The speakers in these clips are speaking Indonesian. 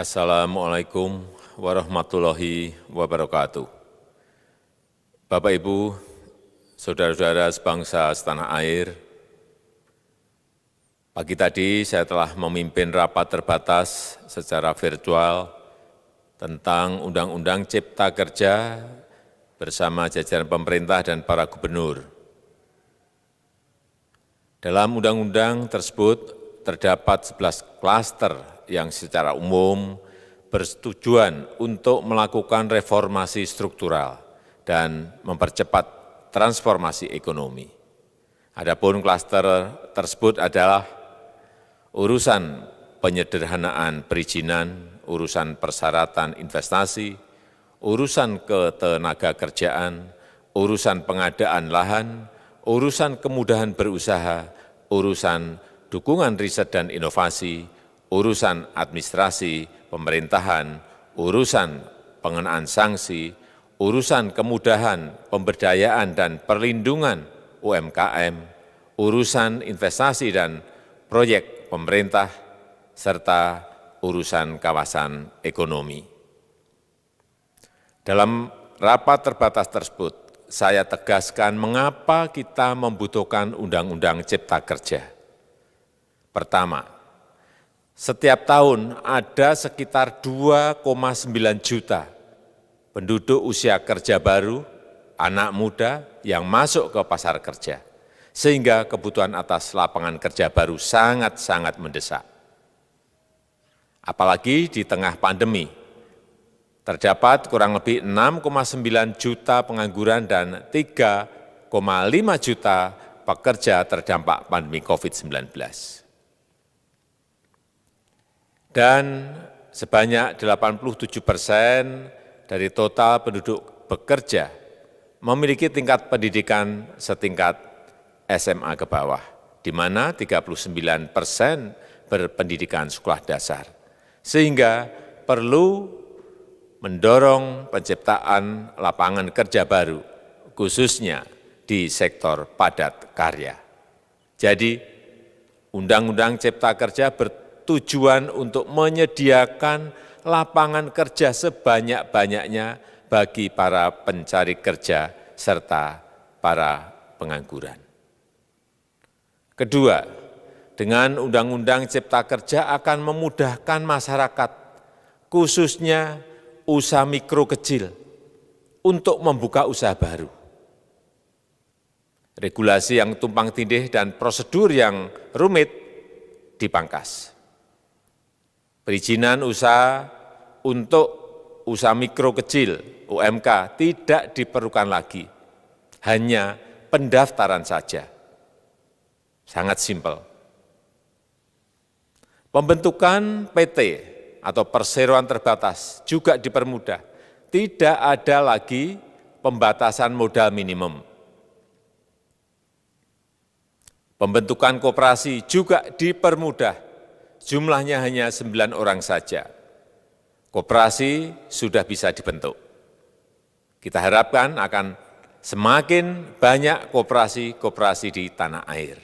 Assalamualaikum warahmatullahi wabarakatuh. Bapak, Ibu, saudara-saudara sebangsa setanah air, pagi tadi saya telah memimpin rapat terbatas secara virtual tentang Undang-Undang Cipta Kerja bersama jajaran pemerintah dan para gubernur. Dalam undang-undang tersebut terdapat 11 klaster yang secara umum bertujuan untuk melakukan reformasi struktural dan mempercepat transformasi ekonomi. Adapun klaster tersebut adalah urusan penyederhanaan perizinan, urusan persyaratan investasi, urusan ketenagakerjaan, urusan pengadaan lahan, urusan kemudahan berusaha, urusan dukungan riset dan inovasi, urusan administrasi pemerintahan, urusan pengenaan sanksi, urusan kemudahan pemberdayaan dan perlindungan UMKM, urusan investasi dan proyek pemerintah, serta urusan kawasan ekonomi. Dalam rapat terbatas tersebut, saya tegaskan mengapa kita membutuhkan Undang-Undang Cipta Kerja. Pertama, setiap tahun ada sekitar 2,9 juta penduduk usia kerja baru, anak muda yang masuk ke pasar kerja, sehingga kebutuhan atas lapangan kerja baru sangat-sangat mendesak. Apalagi di tengah pandemi, terdapat kurang lebih 6,9 juta pengangguran dan 3,5 juta pekerja terdampak pandemi COVID-19. Dan sebanyak 87% dari total penduduk bekerja memiliki tingkat pendidikan setingkat SMA ke bawah, di mana 39% berpendidikan sekolah dasar. Sehingga perlu mendorong penciptaan lapangan kerja baru, khususnya di sektor padat karya. Jadi, Undang-Undang Cipta Kerja bertujuan untuk menyediakan lapangan kerja sebanyak-banyaknya bagi para pencari kerja serta para pengangguran. Kedua, dengan Undang-Undang Cipta Kerja akan memudahkan masyarakat, khususnya usaha mikro kecil, untuk membuka usaha baru. Regulasi yang tumpang tindih dan prosedur yang rumit dipangkas. Perizinan usaha untuk usaha mikro kecil UMK tidak diperlukan lagi, hanya pendaftaran saja. Sangat simpel. Pembentukan PT atau perseroan terbatas juga dipermudah. Tidak ada lagi pembatasan modal minimum. Pembentukan koperasi juga dipermudah. Jumlahnya hanya 9 orang saja. Koperasi sudah bisa dibentuk. Kita harapkan akan semakin banyak koperasi-koperasi di tanah air.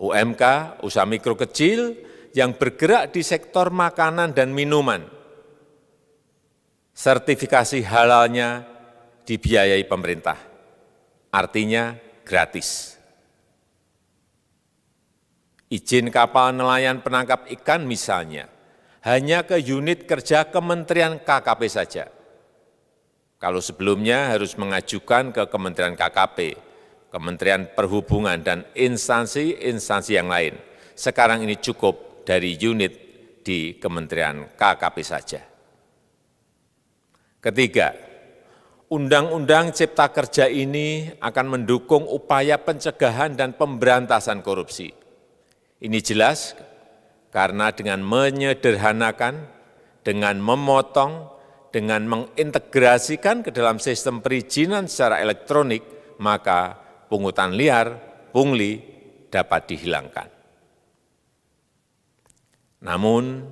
UMK, usaha mikro kecil yang bergerak di sektor makanan dan minuman, sertifikasi halalnya dibiayai pemerintah, artinya gratis. Izin kapal nelayan penangkap ikan misalnya, hanya ke unit kerja Kementerian KKP saja. Kalau sebelumnya harus mengajukan ke Kementerian KKP, Kementerian Perhubungan, dan instansi-instansi yang lain. Sekarang ini cukup dari unit di Kementerian KKP saja. Ketiga, Undang-Undang Cipta Kerja ini akan mendukung upaya pencegahan dan pemberantasan korupsi. Ini jelas karena dengan menyederhanakan, dengan memotong, dengan mengintegrasikan ke dalam sistem perizinan secara elektronik, maka pungutan liar, pungli dapat dihilangkan. Namun,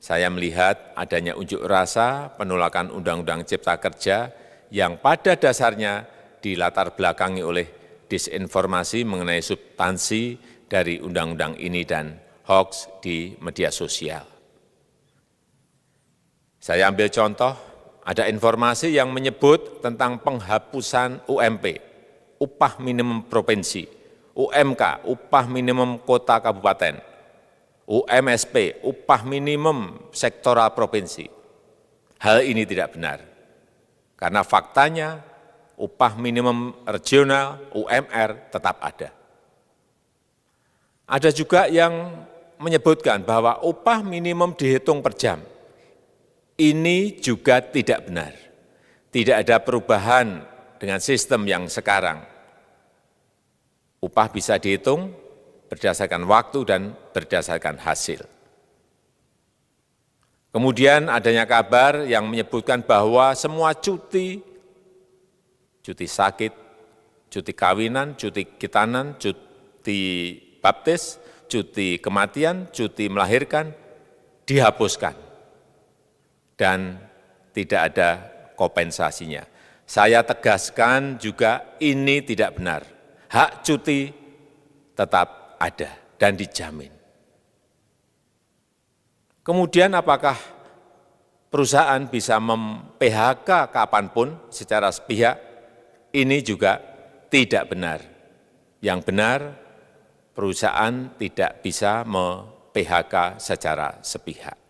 saya melihat adanya unjuk rasa penolakan Undang-Undang Cipta Kerja yang pada dasarnya dilatar belakangi oleh disinformasi mengenai substansi dari undang-undang ini dan hoax di media sosial. Saya ambil contoh, ada informasi yang menyebut tentang penghapusan UMP, upah minimum provinsi, UMK, upah minimum kota kabupaten, UMSP, upah minimum sektoral provinsi. Hal ini tidak benar, karena faktanya upah minimum regional, UMR, tetap ada. Ada juga yang menyebutkan bahwa upah minimum dihitung per jam. Ini juga tidak benar. Tidak ada perubahan dengan sistem yang sekarang. Upah bisa dihitung berdasarkan waktu dan berdasarkan hasil. Kemudian adanya kabar yang menyebutkan bahwa semua cuti sakit, cuti kawinan, cuti khitanan, cuti baptis, cuti kematian, cuti melahirkan, dihapuskan. Dan tidak ada kompensasinya. Saya tegaskan juga ini tidak benar. Hak cuti tetap ada dan dijamin. Kemudian apakah perusahaan bisa mem-PHK kapanpun secara sepihak? Ini juga tidak benar. Yang benar, perusahaan tidak bisa me-PHK secara sepihak.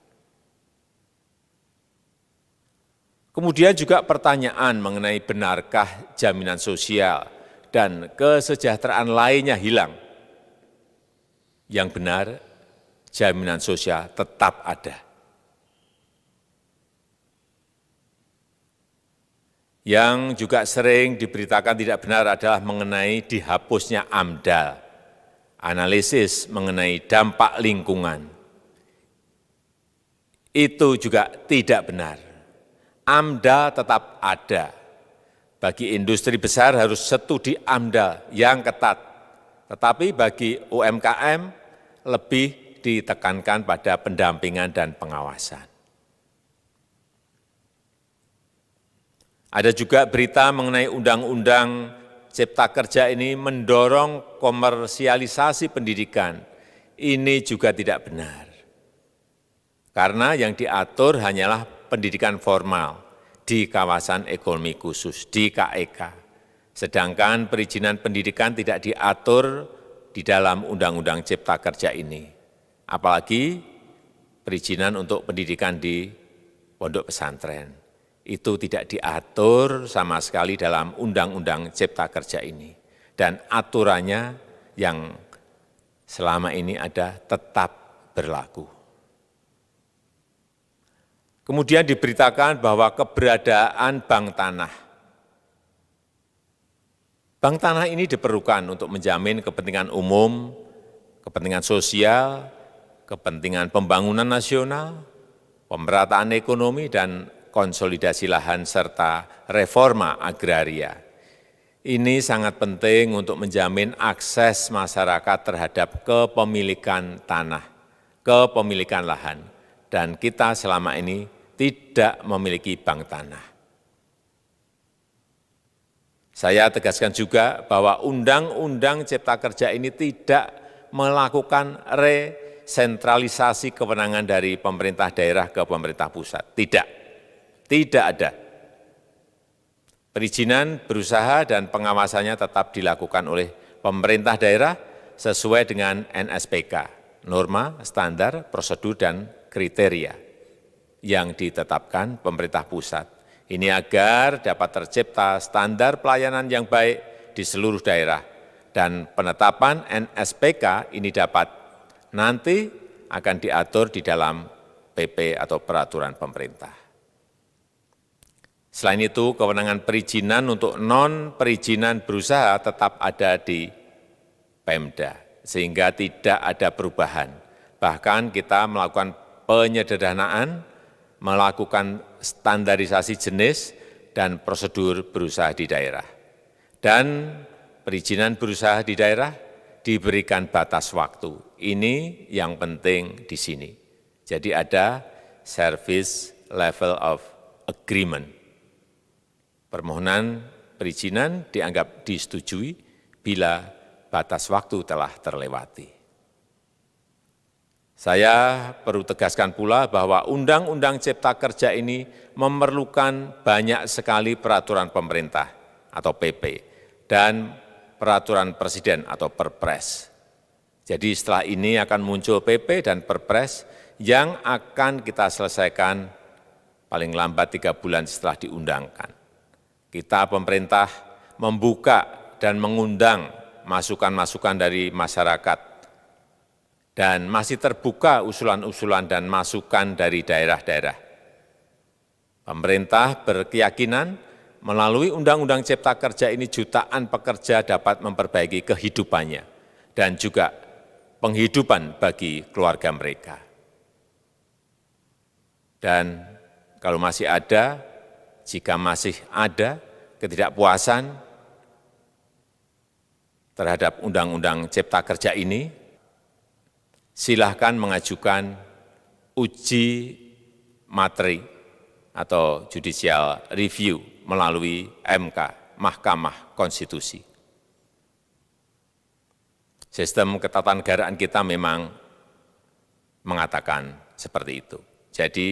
Kemudian juga pertanyaan mengenai benarkah jaminan sosial dan kesejahteraan lainnya hilang. Yang benar, jaminan sosial tetap ada. Yang juga sering diberitakan tidak benar adalah mengenai dihapusnya AMDAL, analisis mengenai dampak lingkungan. Itu juga tidak benar. AMDAL tetap ada. Bagi industri besar harus studi AMDAL yang ketat. Tetapi bagi UMKM lebih ditekankan pada pendampingan dan pengawasan. Ada juga berita mengenai Undang-Undang Cipta Kerja ini mendorong komersialisasi pendidikan. Ini juga tidak benar. Karena yang diatur hanyalah pendidikan formal di kawasan ekonomi khusus, di KEK. Sedangkan perizinan pendidikan tidak diatur di dalam Undang-Undang Cipta Kerja ini. Apalagi perizinan untuk pendidikan di pondok pesantren. Itu tidak diatur sama sekali dalam Undang-Undang Cipta Kerja ini. Dan aturannya yang selama ini ada tetap berlaku. Kemudian diberitakan bahwa keberadaan bank tanah. Bank tanah ini diperlukan untuk menjamin kepentingan umum, kepentingan sosial, kepentingan pembangunan nasional, pemerataan ekonomi, dan konsolidasi lahan serta reforma agraria. Ini sangat penting untuk menjamin akses masyarakat terhadap kepemilikan tanah, kepemilikan lahan. Dan kita selama ini tidak memiliki bank tanah. Saya tegaskan juga bahwa Undang-Undang Cipta Kerja ini tidak melakukan resentralisasi kewenangan dari pemerintah daerah ke pemerintah pusat. Tidak ada. Perizinan berusaha dan pengawasannya tetap dilakukan oleh pemerintah daerah sesuai dengan NSPK, norma, standar, prosedur, dan kriteria yang ditetapkan pemerintah pusat. Ini agar dapat tercipta standar pelayanan yang baik di seluruh daerah. Dan penetapan NSPK ini dapat nanti akan diatur di dalam PP atau peraturan pemerintah. Selain itu, kewenangan perizinan untuk non-perizinan berusaha tetap ada di Pemda, sehingga tidak ada perubahan. Bahkan kita melakukan penyederhanaan, melakukan standarisasi jenis dan prosedur berusaha di daerah. Dan perizinan berusaha di daerah diberikan batas waktu. Ini yang penting di sini. Jadi ada service level of agreement. Permohonan perizinan dianggap disetujui bila batas waktu telah terlewati. Saya perlu tegaskan pula bahwa Undang-Undang Cipta Kerja ini memerlukan banyak sekali peraturan pemerintah atau PP dan peraturan presiden atau Perpres. Jadi setelah ini akan muncul PP dan Perpres yang akan kita selesaikan paling lambat 3 bulan setelah diundangkan. Kita pemerintah membuka dan mengundang masukan-masukan dari masyarakat dan masih terbuka usulan-usulan dan masukan dari daerah-daerah. Pemerintah berkeyakinan melalui Undang-Undang Cipta Kerja ini jutaan pekerja dapat memperbaiki kehidupannya dan juga penghidupan bagi keluarga mereka. Dan kalau masih ada, jika masih ada ketidakpuasan terhadap Undang-Undang Cipta Kerja ini, silahkan mengajukan uji materi atau judicial review melalui MK, Mahkamah Konstitusi. Sistem ketatanegaraan kita memang mengatakan seperti itu. Jadi,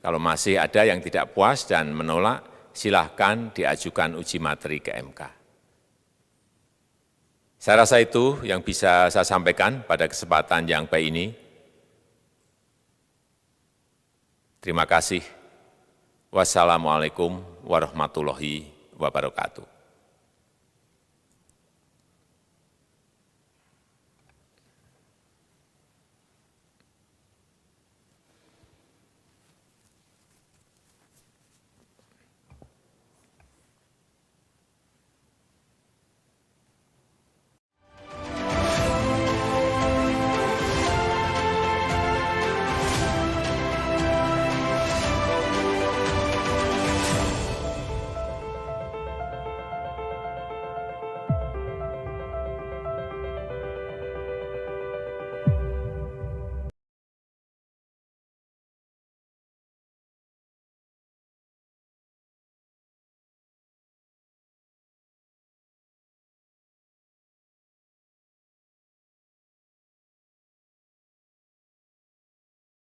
kalau masih ada yang tidak puas dan menolak, silahkan diajukan uji materi ke MK. Saya rasa itu yang bisa saya sampaikan pada kesempatan yang baik ini. Terima kasih. Wassalamualaikum warahmatullahi wabarakatuh.